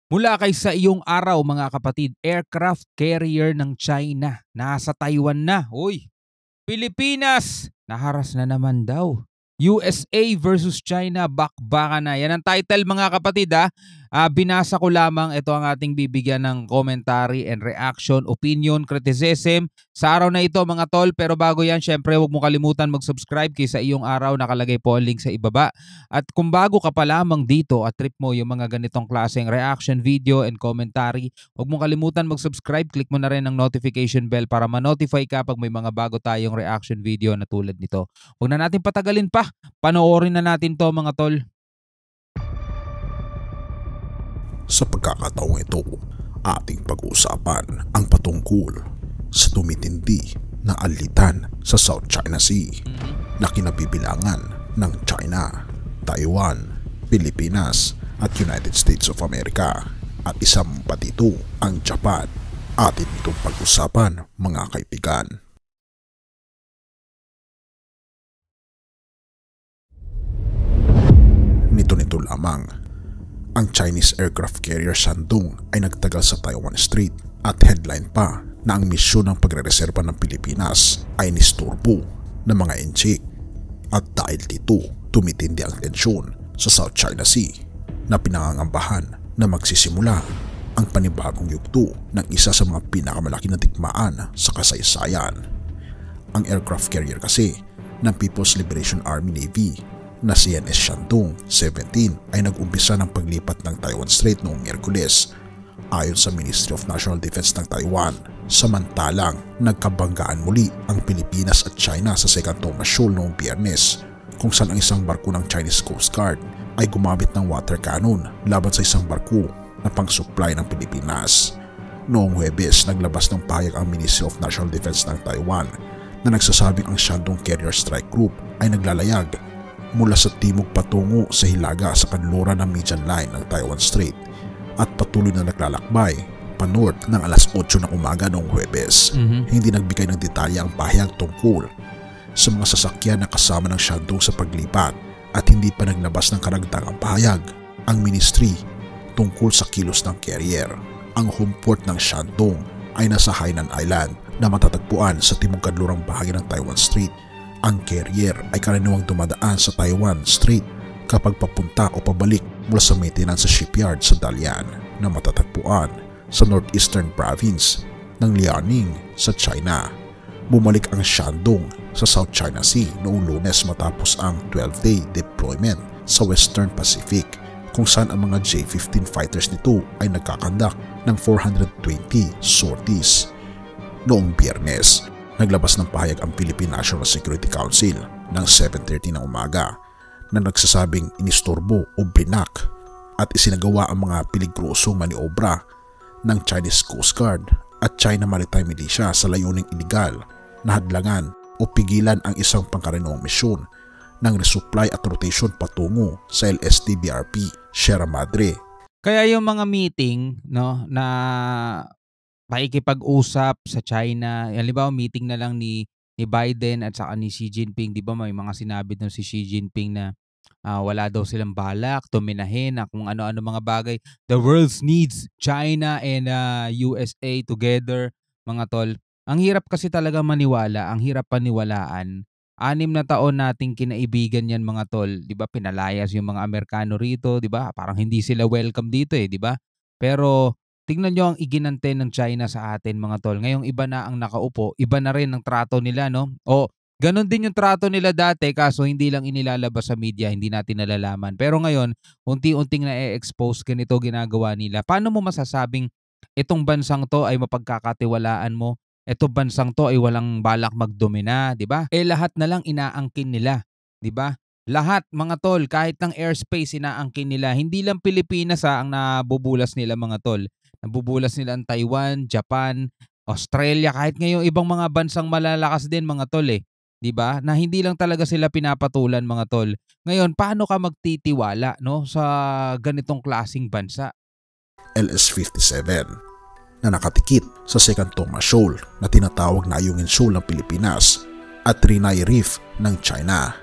Mula kay sa iyong araw mga kapatid, aircraft carrier ng China nasa Taiwan na. Uy, Pilipinas naharas na naman daw. USA versus China, bakbakan na. Yan ang title mga kapatid ha. Binasa ko lamang, ito ang ating bibigyan ng commentary and reaction, opinion, criticism sa araw na ito mga tol. Pero bago yan, syempre huwag mo kalimutan mag-subscribe kay sa iyong araw, nakalagay po ang link sa ibaba. At kung bago ka pa lamang dito at trip mo yung mga ganitong klaseng reaction video and commentary, huwag mo kalimutan mag-subscribe, click mo na rin ang notification bell para ma-notify ka pag may mga bago tayong reaction video na tulad nito. Huwag na natin patagalin pa, panoorin na natin to mga tol. Sa pagkakataong ito, ating pag-uusapan ang patungkol sa tumitindi na alitan sa South China Sea na kinabibilangan ng China, Taiwan, Pilipinas at United States of America at isang pa dito ang Japan. Atin itong pag-usapan mga kaibigan. Nito lamang, ang Chinese aircraft carrier Shandong ay nagtagal sa Taiwan Strait at headline pa na ang misyon ng pagrereserba ng Pilipinas ay nisturbo ng mga inchik. At dahil dito, tumitindi ang tensyon sa South China Sea na pinangangambahan na magsisimula ang panibagong yugto ng isa sa mga pinakamalaki na digmaan sa kasaysayan. Ang aircraft carrier kasi ng People's Liberation Army Navy na CNS Shandong 17 ay nag-umpisa ng paglipat ng Taiwan Strait noong Miyerkules ayon sa Ministry of National Defense ng Taiwan. Samantalang nagkabanggaan muli ang Pilipinas at China sa Second Thomas Shoal noong Biyernes, kung saan ang isang barko ng Chinese Coast Guard ay gumamit ng water cannon laban sa isang barko na pang-supply ng Pilipinas. Noong Huwebes, naglabas ng pahayag ang Ministry of National Defense ng Taiwan na nagsasabing ang Shandong Carrier Strike Group ay naglalayag mula sa timog patungo sa hilaga sa kanluran ng median line ng Taiwan Strait at patuloy na naglalakbay pa-north ng alas 8 ng umaga noong Huwebes. Hindi nagbigay ng detalye ang pahayag tungkol sa mga sasakyan na kasama ng Shandong sa paglipat at hindi pa naglabas ng karagdagang pahayag ang ministry tungkol sa kilos ng carrier. Ang home port ng Shandong ay nasa Hainan Island na matatagpuan sa timog kanlurang bahagi ng Taiwan Strait. Ang carrier ay karaniwang dumadaan sa Taiwan Strait kapag papunta o pabalik mula sa maintenance sa shipyard sa Dalian na matatagpuan sa northeastern province ng Liaoning sa China. Bumalik ang Shandong sa South China Sea noong Lunes matapos ang 12-day deployment sa Western Pacific, kung saan ang mga J-15 fighters nito ay nagkakandak ng 420 sorties. Noong Biyernes, naglabas ng pahayag ang Philippine National Security Council ng 7:30 ng umaga na nagsasabing inistorbo o blinak at isinagawa ang mga peligrosong maniobra ng Chinese Coast Guard at China Maritime Militia sa layuning iligal na hadlangan o pigilan ang isang pangkaraniwang misyon ng resupply at rotation patungo sa LSTBRP Sierra Madre. Kaya yung mga meeting na pakikipag-usap sa China, halimbawa meeting na lang ni Biden at saka ni Xi Jinping, di ba may mga sinabi doon si Xi Jinping na wala daw silang balak tuminahin na kung ano-ano mga bagay. The world needs China and USA together, mga tol. Ang hirap kasi talaga maniwala, ang hirap paniwalaan. 6 na taon nating kinaibigan yan mga tol, di ba? Pinalayas yung mga Amerikano rito, di ba? Parang hindi sila welcome dito di ba? Pero tingnan nyo ang iginante ng China sa atin mga tol. Ngayong iba na ang nakaupo, iba na rin ang trato nila, no? O ganon din yung trato nila dati, kaso hindi lang inilalabas sa media, hindi natin nalalaman. Pero ngayon, unti-unting na-expose ganito ginagawa nila. Paano mo masasabing itong bansang to ay mapagkakatiwalaan mo? Itong bansang to ay walang balak magdomina, di ba? Lahat na lang inaangkin nila, di ba? Lahat mga tol, kahit ng airspace inaangkin nila. Hindi lang Pilipinas ang nabubulas nila mga tol. Nabubulas nila ang Taiwan, Japan, Australia, kahit ngayong ibang mga bansang malalakas din mga tol 'di ba? Na hindi lang talaga sila pinapatulan mga tol. Ngayon, paano ka magtitiwala no sa ganitong klasing bansa? LS-57 na nakatikit sa Second Thomas Shoal na tinatawag na Ayungin Shoal ng Pilipinas at Trinay Reef ng China.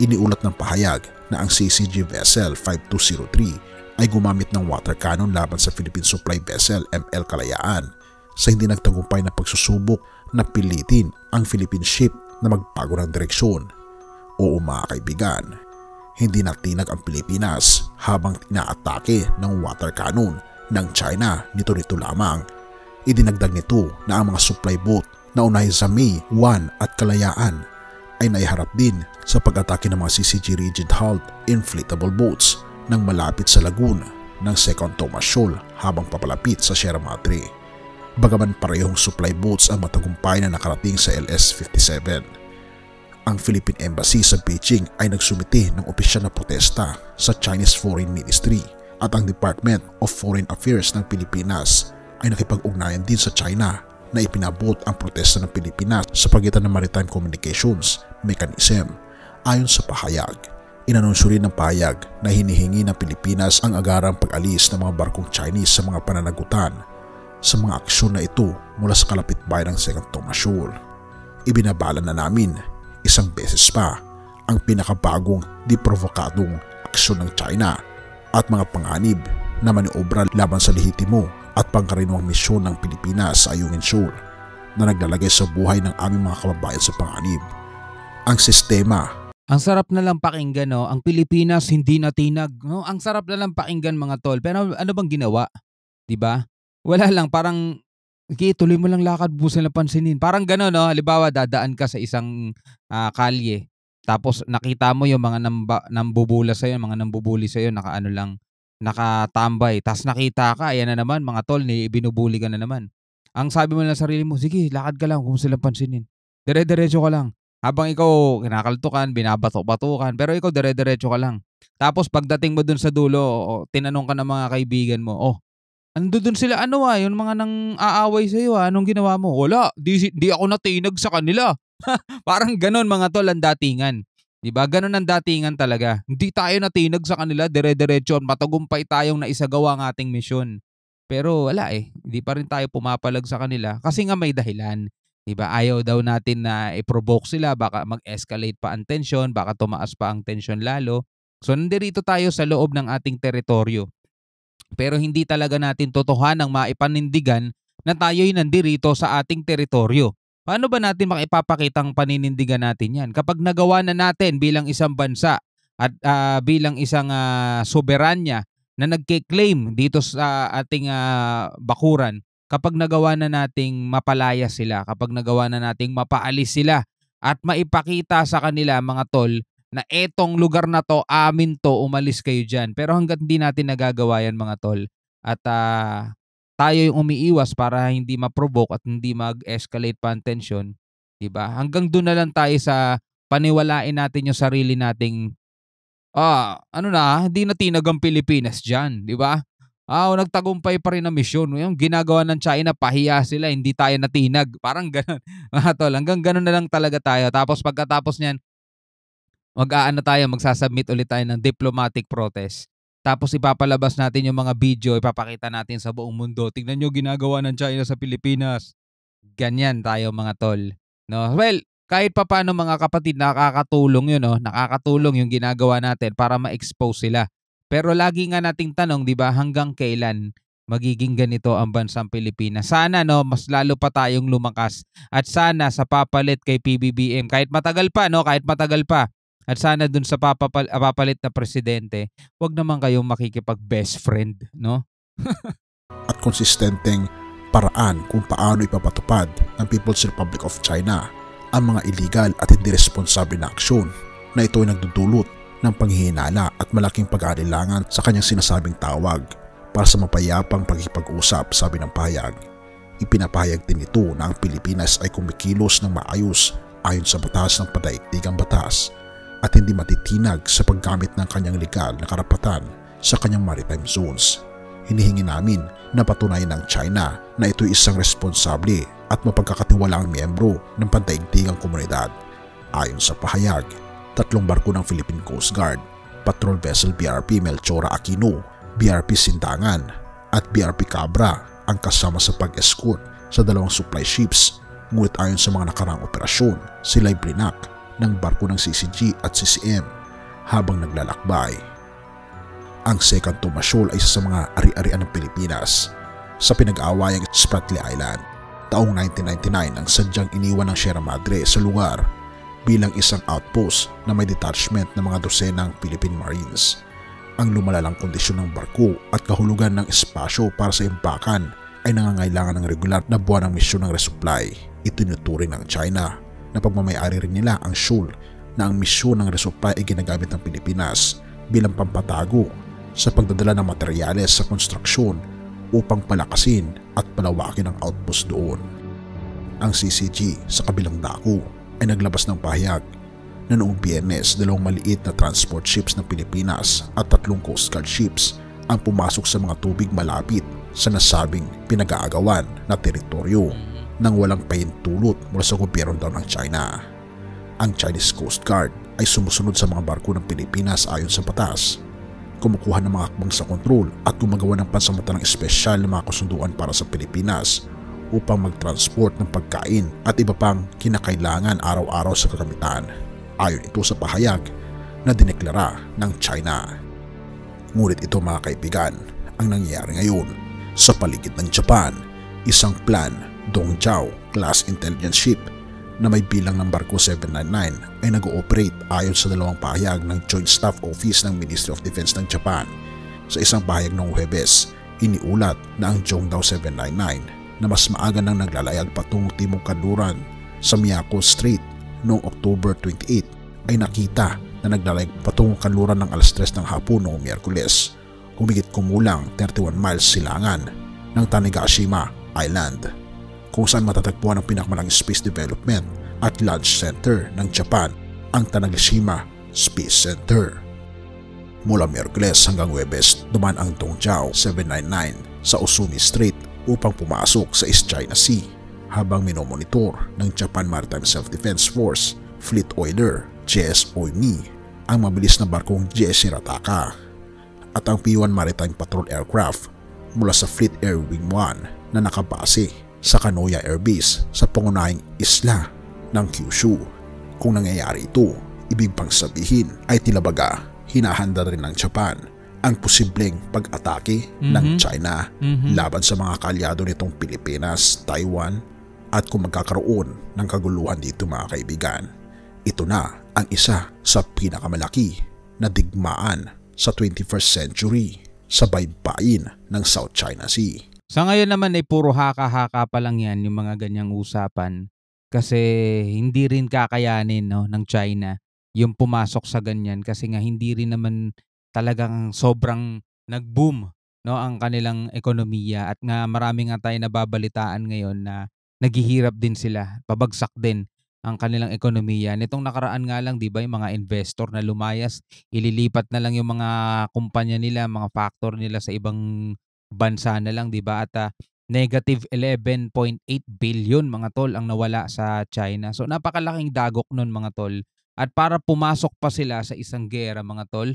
Iniulat ng pahayag na ang CCG Vessel 5203 ay gumamit ng water cannon laban sa Philippine Supply Vessel ML Kalayaan sa hindi nagtagumpay na pagsusubok na pilitin ang Philippine ship na magbago ng direksyon. Oo mga kaibigan, hindi natinag ang Pilipinas habang inaatake ng water cannon ng China nito lamang. Idinagdag nito na ang mga supply boat na unahin sa May 1 at Kalayaan ay naiharap din sa pag-atake ng mga CCG rigid-hulled inflatable boats nang malapit sa lagoon ng Second Thomas Shoal habang papalapit sa Sierra Madre. Bagaman parehong supply boats ang matagumpay na nakarating sa LS-57. Ang Philippine Embassy sa Beijing ay nagsumite ng opisyal na protesta sa Chinese Foreign Ministry at ang Department of Foreign Affairs ng Pilipinas ay nakipag-ugnayan din sa China na ipinabot ang protesta ng Pilipinas sa pagitan ng Maritime Communications Mechanism. Ayon sa pahayag, inanunsyo rin ng pahayag na hinihingi ng Pilipinas ang agarang pag-alis ng mga barkong Chinese sa mga pananagutan sa mga aksyon na ito mula sa kalapit bayan ng Second Thomas Shoal. Ibinabala na namin isang beses pa ang pinakabagong diprovokadong aksyon ng China at mga panganib na maniobra laban sa lehitimo at pangkaraniwang misyon ng Pilipinas sa Ayungin Shoal na naglalagay sa buhay ng aming mga kababayan sa panganib. Ang sistema. Ang sarap na lang pakinggan, no? Ang Pilipinas hindi natinag, no? Ang sarap na lang pakinggan mga tol. Pero ano bang ginawa? 'Di ba? Wala lang, parang sige, tuloy mo lang lakad, bukas na lang pansinin. Parang gano'n, no? Halimbawa, dadaan ka sa isang kalye. Tapos nakita mo yung mga nambubula sa'yo, mga nambubuli sa'yo, nakaano lang, nakatambay. Tapos nakita ka, ayan na naman, mga tol, binubuli ka na naman. Ang sabi mo lang sa sarili mo, sige, lakad ka lang, kung sila pansinin. Dire-diretso ka lang. Habang ikaw kinakaltukan, binabatok-batukan, pero ikaw dire-diretso ka lang. Tapos pagdating mo dun sa dulo, tinanong ka ng mga kaibigan mo, ando dun sila, yung mga nang aaway sa'yo, anong ginawa mo? Wala, di ako natinag sa kanila. Parang ganon mga tol ang datingan. Diba? Ganon ang datingan talaga. Hindi tayo natinag sa kanila, dire-diretso, matagumpay tayong naisagawa ang ating misyon. Pero wala hindi pa rin tayo pumapalag sa kanila kasi nga may dahilan. Diba? Ayaw daw natin na i-provoke sila, baka mag-escalate pa ang tension, baka tumaas pa ang tension lalo. So nandirito tayo sa loob ng ating teritoryo. Pero hindi talaga natin totohanang maipanindigan na tayo'y nandirito sa ating teritoryo. Paano ba natin makipapakitang paninindigan natin yan? Kapag nagawa na natin bilang isang bansa at bilang isang soberanya na nagke-claim dito sa ating bakuran, kapag nagawa na nating mapalaya sila, kapag nagawa na nating mapaalis sila at maipakita sa kanila mga tol na etong lugar na to, amin to, umalis kayo dyan. Pero hanggat hindi natin nagagawa yan mga tol at tayo yung umiiwas para hindi ma-provoke at hindi mag-escalate pa ang tension, diba? Hanggang doon na lang tayo sa paniwalain natin yung sarili nating hindi natinag ang Pilipinas dyan, diba? Nagtagumpay pa rin ang misyon. Yung ginagawa ng China, pahiya sila, hindi tayo natinag. Parang gano'n. Mga tol, hanggang gano'n na lang talaga tayo. Tapos pagkatapos niyan, magsasubmit ulit tayo ng diplomatic protest. Tapos ipapalabas natin yung mga video, ipapakita natin sa buong mundo. Tingnan nyo ginagawa ng China sa Pilipinas. Ganyan tayo mga tol. No? Well, kahit pa paano mga kapatid, nakakatulong yun. No? Nakakatulong yung ginagawa natin para ma-expose sila. Pero lagi nga nating tanong, di ba, hanggang kailan magiging ganito ang bansang Pilipinas? Sana mas lalo pa tayong lumakas at sana sa papalit kay PBBM, kahit matagal pa, at sana dun sa papalit na presidente, wag naman kayong makikipag-best friend, no? At konsistenteng paraan kung paano ipapatupad ng People's Republic of China ang mga illegal at hindi responsable na aksyon na ito ay nagdudulot ng panghihinala at malaking pag-aalilangan sa kanyang sinasabing tawag para sa mapayapang pagkikipag-usap, sabi ng pahayag. Ipinapahayag din ito na ang Pilipinas ay kumikilos ng maayos ayon sa batas ng padaigdigang batas at hindi matitinag sa paggamit ng kanyang legal na karapatan sa kanyang maritime zones. Hinihingi namin na patunayan ng China na ito isang responsable at mapagkakatiwalaang miyembro ng pandaigdigang komunidad. Ayon sa pahayag, 3 barko ng Philippine Coast Guard, Patrol Vessel BRP Melchora Aquino, BRP Sindangan at BRP Cabra ang kasama sa pag-escort sa 2 supply ships. Ngunit ayon sa mga nakaraang operasyon, sila'y blinak ng barko ng CCG at CCM habang naglalakbay. Ang second Thomas Shoal ay isa sa mga ari-arian ng Pilipinas sa pinag-aawayang Spratly Island. Taong 1999 ang sadyang iniwan ng Sierra Madre sa lugar bilang isang outpost na may detachment ng mga dosenang Philippine Marines. Ang lumalalang kondisyon ng barko at kahulugan ng espasyo para sa impakan ay nangangailangan ng regular na buwan ng misyon ng resupply. Itinuturing ng China na pagmamayari rin nila ang shoal na ang misyon ng resupply ay ginagamit ng Pilipinas bilang pampatago sa pagdadala ng materyales sa konstruksyon upang palakasin at palawakin ang outpost doon. Ang CCG sa kabilang dako ay naglabas ng pahayag na noong Biyernes 2 maliit na transport ships ng Pilipinas at 3 Coast Guard ships ang pumasok sa mga tubig malapit sa nasabing pinag-aagawan na teritoryo nang walang pahintulot mula sa gobyerno daw ng China. Ang Chinese Coast Guard ay sumusunod sa mga barko ng Pilipinas ayon sa batas, kumukuha ng mga hakbang sa kontrol at gumagawa ng pansamantalang espesyal na mga kasunduan para sa Pilipinas upang mag-transport ng pagkain at iba pang kinakailangan araw-araw sa kagamitan. Ayon ito sa pahayag na dineklara ng China. Ngunit ito mga kaibigan, ang nangyayari ngayon sa paligid ng Japan, isang Plan Dongjiao class intelligence ship na may bilang ng barko 799 ay nag-ooperate ayon sa dalawang pahayag ng Joint Staff Office ng Ministry of Defense ng Japan. Sa isang pahayag noong Huwebes, iniulat na ang Zhongdao 799 na mas maaga nang naglalayag patungong timog kanluran sa Miyako Strait noong October 28 ay nakita na naglalayag patungong kanluran ng alas 3 ng hapon noong Miyerkules, humigit kumulang 31 miles silangan ng Tanegashima Island, kung saan matatagpuan ang pinakamalaking space development at launch center ng Japan, ang Tanegashima Space Center. Mula Miyerkules hanggang Huwebes, dumaan ang Dongjiao 799 sa Osumi Strait upang pumasok sa East China Sea habang minomonitor ng Japan Maritime Self-Defense Force Fleet Oiler JS Oimi ang mabilis na barkong JS Shirataka at ang P-1 Maritime Patrol Aircraft mula sa Fleet Air Wing 1 na nakabase sa Kanoya Air Base sa pangunahing isla ng Kyushu. Kung nangyayari ito, ibig pang sabihin ay tilabaga hinahanda rin ng Japan ang posibleng pag-atake ng China laban sa mga kaalyado nitong Pilipinas, Taiwan at kung magkakaroon ng kaguluhan dito mga kaibigan, ito na ang isa sa pinakamalaki na digmaan sa 21st century sa baybayin ng South China Sea. Sa ngayon naman ay puro haka-haka pa lang yan yung mga ganyang usapan kasi hindi rin kakayanin ng China yung pumasok sa ganyan kasi nga hindi rin naman talagang sobrang nag-boom ang kanilang ekonomiya at nga marami nga tayo nababalitaan ngayon na naghihirap din sila, pabagsak din ang kanilang ekonomiya. Nitong nakaraan nga lang 'di ba yung mga investor na lumayas, ililipat na lang yung mga kumpanya nila, mga factor nila sa ibang bansa na lang 'di ba at negative 11.8 billion mga tol ang nawala sa China. So napakalaking dagok nun mga tol. At para pumasok pa sila sa isang giyera mga tol,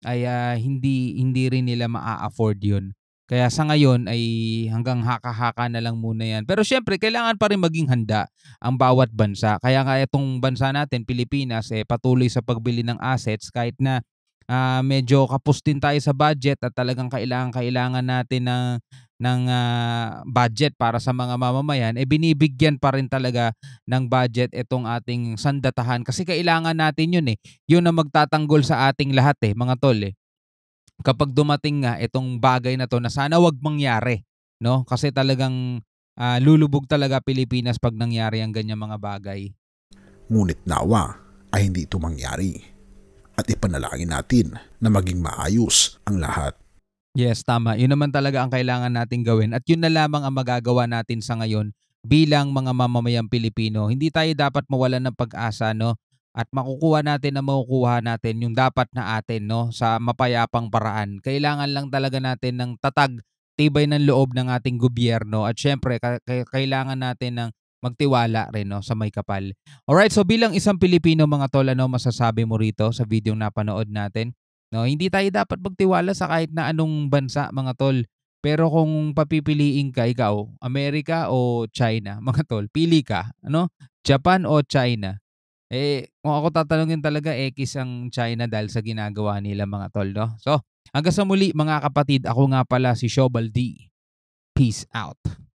ay hindi rin nila maa-afford 'yun. Kaya sa ngayon ay hanggang haka-haka na lang muna 'yan. Pero siyempre kailangan pa rin maging handa ang bawat bansa. Kaya nga itong bansa natin, Pilipinas, patuloy sa pagbili ng assets kahit na medyo kapos din tayo sa budget at talagang kailangan natin ng budget para sa mga mamamayan, binibigyan pa rin talaga ng budget itong ating sandatahan kasi kailangan natin yun yun ang magtatanggol sa ating lahat mga tol kapag dumating nga itong bagay na to na sana wag mangyari kasi talagang lulubog talaga Pilipinas pag nangyari ang ganyan mga bagay. Ngunit nawa ay hindi ito mangyari at ipanalangin natin na maging maayos ang lahat. Yes, tama. Yun naman talaga ang kailangan nating gawin at yun na lamang ang magagawa natin sa ngayon bilang mga mamamayang Pilipino. Hindi tayo dapat mawalan ng pag-asa at makukuha natin yung dapat na atin sa mapayapang paraan. Kailangan lang talaga natin ng tatag, tibay ng loob ng ating gobyerno at syempre kailangan natin ng magtiwala rin sa may kapal. Alright, so bilang isang Pilipino mga tol, masasabi mo rito sa video na napanood natin? Hindi tayo dapat magtiwala sa kahit na anong bansa mga tol. Pero kung papipiliin ka, ikaw, Amerika o China, mga tol, pili ka. Japan o China? Kung ako tatanungin talaga, X ang China dahil sa ginagawa nila mga tol. So, Hanggang sa muli mga kapatid, ako nga pala si Shobal D. Peace out.